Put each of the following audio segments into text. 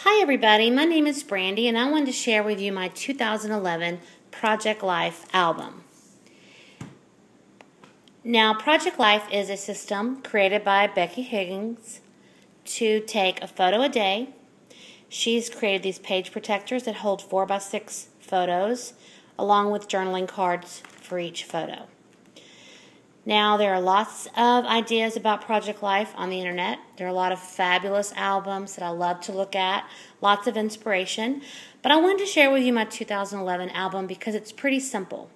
Hi everybody, my name is Brandy and I wanted to share with you my 2011 Project Life album. Now, Project Life is a system created by Becky Higgins to take a photo a day. She's created these page protectors that hold 4x6 photos along with journaling cards for each photo. Now, there are lots of ideas about Project Life on the internet. There are a lot of fabulous albums that I love to look at, lots of inspiration. But I wanted to share with you my 2011 album because it's pretty simple.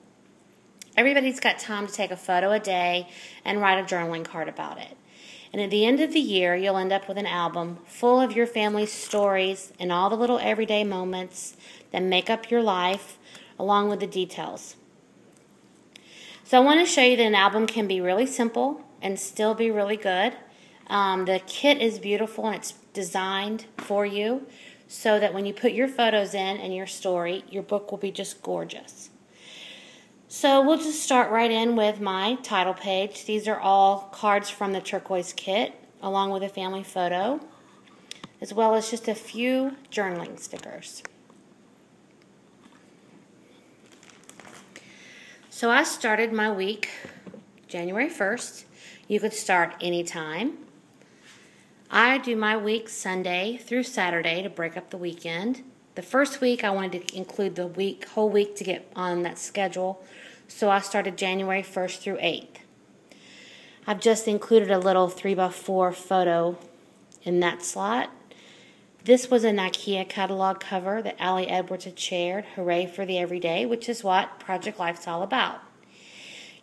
Everybody's got time to take a photo a day and write a journaling card about it. And at the end of the year, you'll end up with an album full of your family's stories and all the little everyday moments that make up your life, along with the details. So I want to show you that an album can be really simple and still be really good. The kit is beautiful and it's designed for you so that when you put your photos in and your story, your book will be just gorgeous. So we'll just start right in with my title page. These are all cards from the turquoise kit along with a family photo, as well as just a few journaling stickers. So I started my week January 1st. You could start anytime. I do my week Sunday through Saturday to break up the weekend. The first week I wanted to include the whole week to get on that schedule, so I started January 1st through 8th. I've just included a little 3x4 photo in that slot. This was an IKEA catalog cover that Allie Edwards had shared, Hooray for the Everyday, which is what Project Life's all about.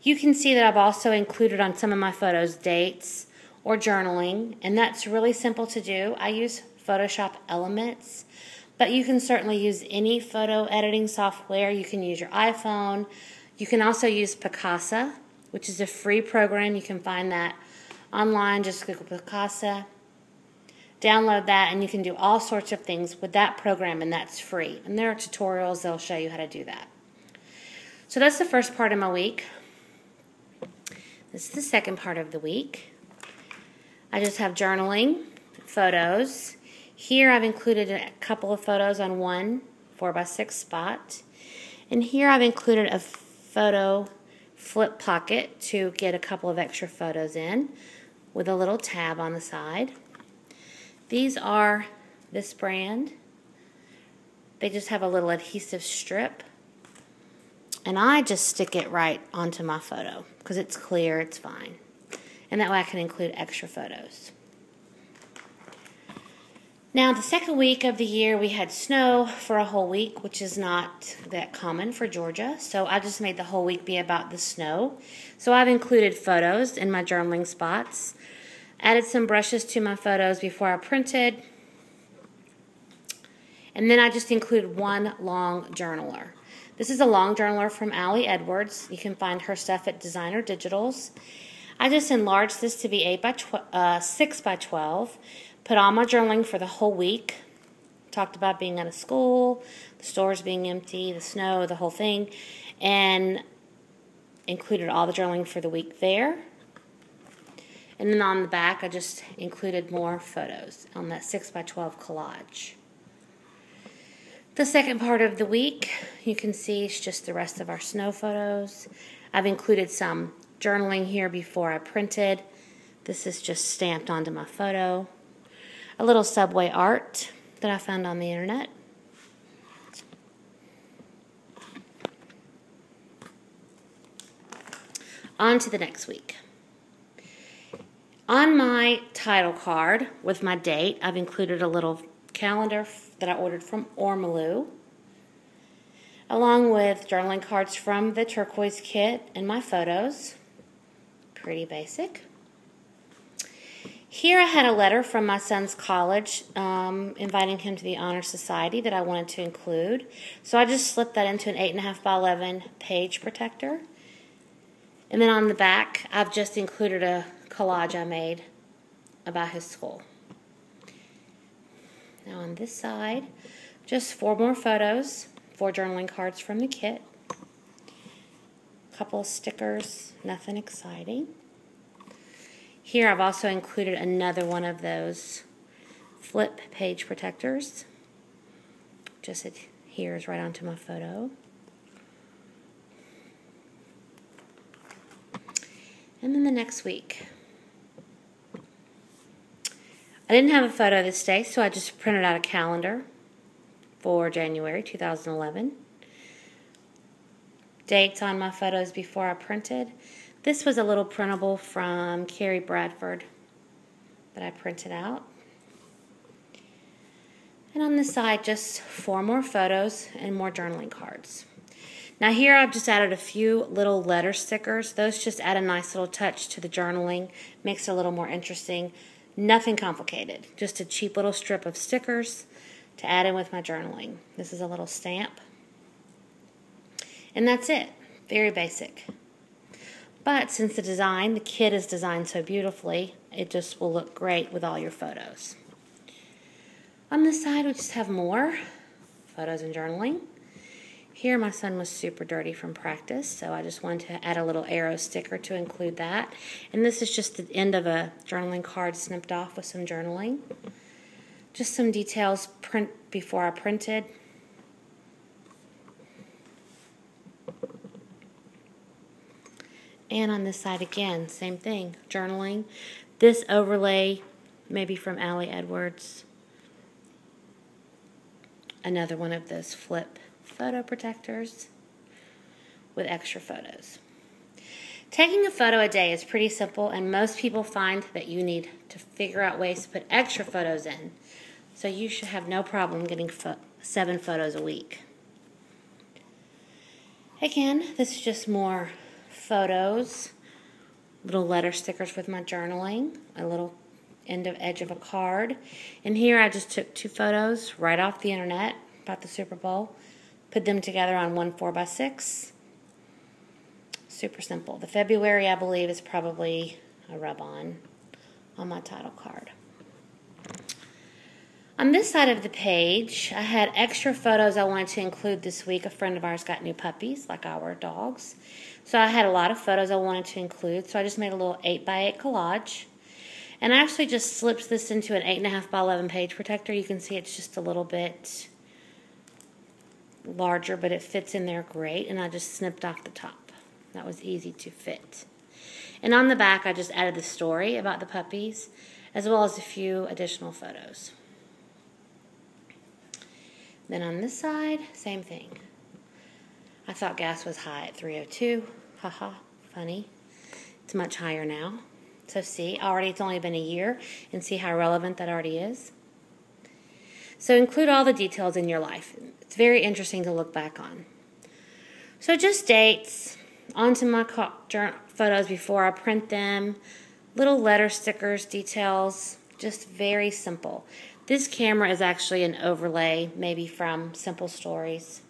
You can see that I've also included on some of my photos dates or journaling, and that's really simple to do. I use Photoshop Elements, but you can certainly use any photo editing software. You can use your iPhone. You can also use Picasa, which is a free program. You can find that online. Just Google Picasa. Download that and you can do all sorts of things with that program, and that's free. And there are tutorials that'll show you how to do that. So that's the first part of my week. This is the second part of the week. I just have journaling, photos. Here I've included a couple of photos on one 4x6 spot. And here I've included a photo flip pocket to get a couple of extra photos in with a little tab on the side. These are this brand. They just have a little adhesive strip. And I just stick it right onto my photo because it's clear, it's fine. And that way I can include extra photos. Now, the second week of the year, we had snow for a whole week, which is not that common for Georgia. So I just made the whole week be about the snow. So I've included photos in my journaling spots. Added some brushes to my photos before I printed. And then I just included one long journaler. This is a long journaler from Allie Edwards. You can find her stuff at Designer Digitals. I just enlarged this to be 6 by 12. Put all my journaling for the whole week. Talked about being out of school, the stores being empty, the snow, the whole thing. And included all the journaling for the week there. And then on the back, I just included more photos on that 6 by 12 collage. The second part of the week, you can see it's just the rest of our snow photos. I've included some journaling here before I printed. This is just stamped onto my photo. A little subway art that I found on the internet. On to the next week. On my title card with my date, I've included a little calendar that I ordered from Ormolu, along with journaling cards from the turquoise kit and my photos. Pretty basic. Here I had a letter from my son's college inviting him to the Honor Society that I wanted to include. So I just slipped that into an 8.5 by 11 page protector. And then on the back, I've just included a collage I made about his school. Now on this side, just 4 more photos, 4 journaling cards from the kit, a couple of stickers, nothing exciting. Here I've also included another one of those flip page protectors. just adheres right onto my photo. And then the next week. I didn't have a photo this day, so I just printed out a calendar for January 2011. Dates on my photos before I printed. This was a little printable from Carrie Bradford that I printed out. And on the side, just 4 more photos and more journaling cards. Now here I've just added a few little letter stickers. Those just add a nice little touch to the journaling, makes it a little more interesting. Nothing complicated, just a cheap little strip of stickers to add in with my journaling. This is a little stamp. And that's it. Very basic. But since the kit is designed so beautifully, it just will look great with all your photos. On this side, we just have more photos and journaling. Here, my son was super dirty from practice, so I just wanted to add a little arrow sticker to include that. And this is just the end of a journaling card snipped off with some journaling. Just some details before I printed. And on this side again, same thing, journaling. This overlay, maybe from Allie Edwards. Another one of those flip photo protectors with extra photos. Taking a photo a day is pretty simple, and most people find that you need to figure out ways to put extra photos in. So you should have no problem getting 7 photos a week. Again, this is just more photos, little letter stickers with my journaling, a little edge of a card. And here I just took 2 photos right off the internet about the Super Bowl, put them together on one 4x6. Super simple. The February, I believe, is probably a rub-on my title card. On this side of the page, I had extra photos I wanted to include this week. A friend of ours got new puppies, like our dogs. So I had a lot of photos I wanted to include, so I just made a little 8x8 collage. And I actually just slipped this into an 8.5 by 11 page protector. You can see it's just a little bit larger, but it fits in there great. And I just snipped off the top. That was easy to fit. And on the back, I just added the story about the puppies, as well as a few additional photos. Then on this side, same thing. I thought gas was high at 302. Haha, funny. It's much higher now. So see, already it's only been a year, and see how relevant that already is. So include all the details in your life. It's very interesting to look back on. So just dates, onto my photos before I print them, little letter stickers, details, just very simple. This camera is actually an overlay, maybe from Simple Stories.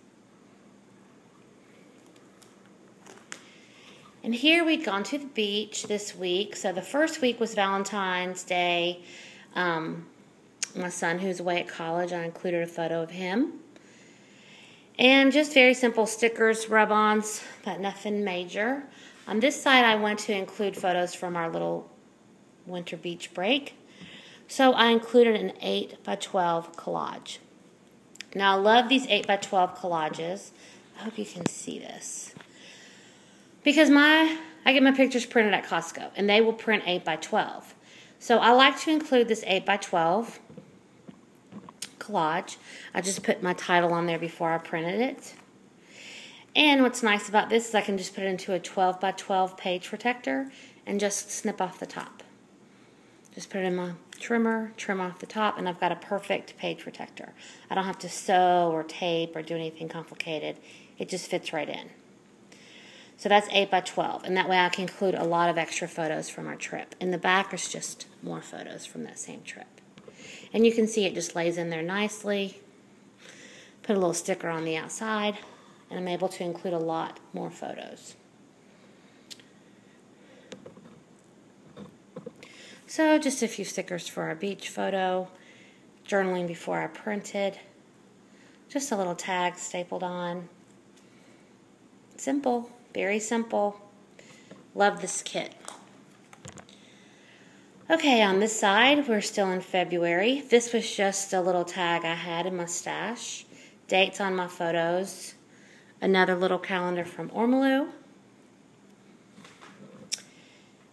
And here we'd gone to the beach this week. So the first week was Valentine's Day. My son, who's away at college, I included a photo of him. And just very simple stickers, rub-ons, but nothing major. On this side, I went to include photos from our little winter beach break. So I included an 8x12 collage. Now I love these 8x12 collages. I hope you can see this. Because I get my pictures printed at Costco, and they will print 8x12. So I like to include this 8x12 collage. I just put my title on there before I printed it. And what's nice about this is I can just put it into a 12x12 page protector and just snip off the top. Just put it in my trimmer, trim off the top, and I've got a perfect page protector. I don't have to sew or tape or do anything complicated. It just fits right in. So that's 8x12, and that way I can include a lot of extra photos from our trip. In the back is just more photos from that same trip. And you can see it just lays in there nicely. Put a little sticker on the outside, and I'm able to include a lot more photos. So just a few stickers for our beach photo, journaling before I printed, just a little tag stapled on. Simple, very simple. Love this kit. Okay, on this side, we're still in February. This was just a little tag I had in my stash. dates on my photos, another little calendar from Ormolu.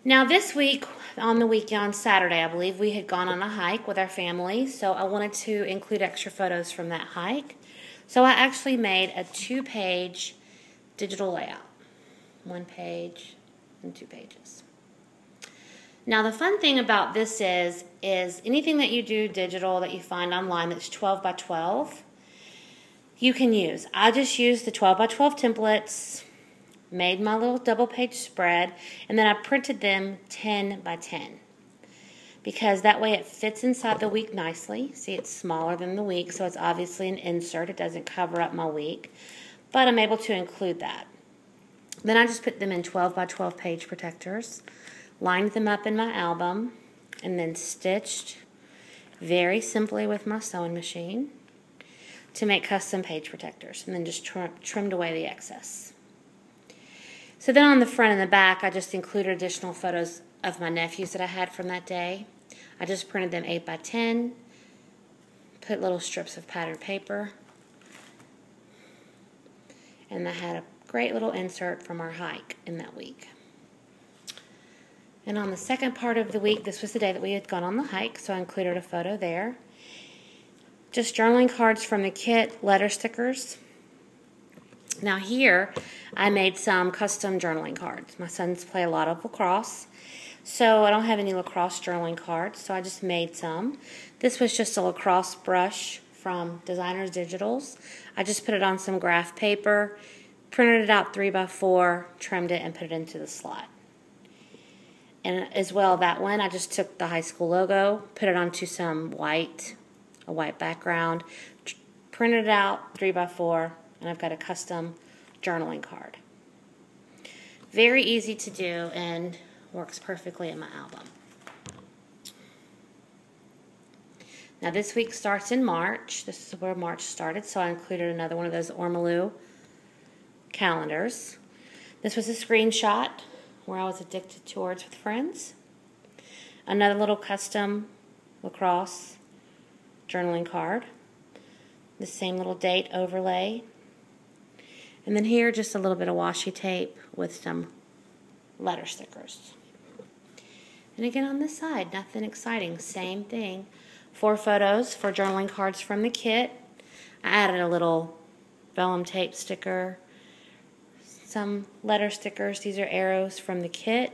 Now this week, on the weekend, on Saturday, I believe, we had gone on a hike with our family, so I wanted to include extra photos from that hike. So I actually made a 2-page digital layout. 1 page and 2 pages. Now the fun thing about this is anything that you do digital that you find online that's 12 by 12, you can use. I just used the 12 by 12 templates, made my little double page spread, and then I printed them 10 by 10. Because that way it fits inside the week nicely. See, it's smaller than the week, so it's obviously an insert. It doesn't cover up my week, but I'm able to include that. Then I just put them in 12 by 12 page protectors, lined them up in my album, and then stitched very simply with my sewing machine to make custom page protectors, and then just trimmed away the excess. So then on the front and the back, I just included additional photos of my nephews that I had from that day. I just printed them 8 by 10, put little strips of patterned paper, and I had a great little insert from our hike in that week. And on the second part of the week, this was the day that we had gone on the hike, so I included a photo there. Just journaling cards from the kit, letter stickers. Now here, I made some custom journaling cards. My sons play a lot of lacrosse, so I don't have any lacrosse journaling cards, so I just made some. This was just a lacrosse brush from Designers Digitals. I just put it on some graph paper, printed it out 3 by 4, trimmed it, and put it into the slot. And as well, that one, I just took the high school logo, put it onto some a white background, printed it out 3 by 4, and I've got a custom journaling card. Very easy to do and works perfectly in my album. Now this week starts in March. This is where March started, so I included another one of those Ormolu calendars. This was a screenshot where I was addicted to Words with Friends. Another little custom lacrosse journaling card. The same little date overlay. And then here, just a little bit of washi tape with some letter stickers. And again on this side, nothing exciting, same thing. 4 photos for journaling cards from the kit. I added a little vellum tape sticker, some letter stickers. These are arrows from the kit.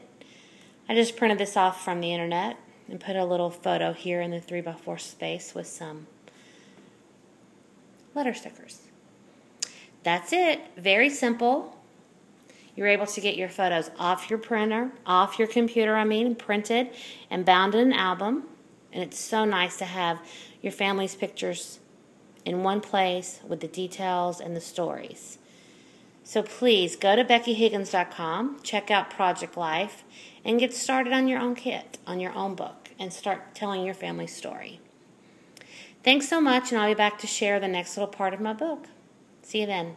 I just printed this off from the internet and put a little photo here in the 3 by 4 space with some letter stickers. That's it. Very simple. You're able to get your photos off your printer, off your computer, printed and bound in an album. And it's so nice to have your family's pictures in one place with the details and the stories. So please go to BeckyHiggins.com, check out Project Life, and get started on your own kit, on your own book, and start telling your family's story. Thanks so much, and I'll be back to share the next little part of my book. See you then.